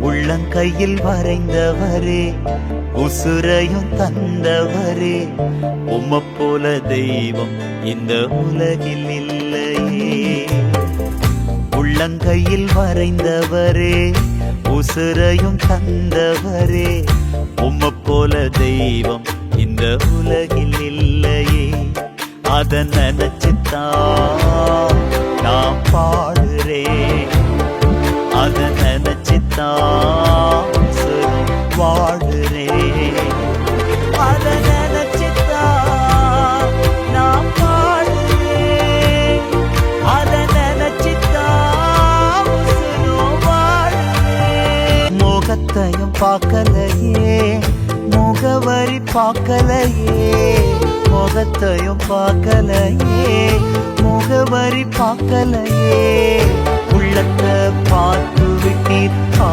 உள்ளங்கையில் வரைந்தவரே, உசுரையும் தந்தவரே, உம்மை போல தெய்வம் இந்த உலகில் இல்லையே. உள்ளங்கையில் வரைந்தவரே, உசுரையும் தந்தவரே, உம்மை போல தெய்வம் இந்த உலகில் இல்லையே. அத நினைச்சுத்தான் நான் பாடுறேன், அத நினைச்சுத்தான் வாடுறேன், அத நினைச்சுத்தான் நான் பாடுறேன், அத நினைச்சுத்தான் வாடுறேன். முகத்தையும் பார்க்கலையே, முகவரி பார்க்கலையே, முகத்தையும் பார்க்கலையே, முகவரி பார்க்கலையே, உள்ளத்தை பார்த்து விட்டீர்.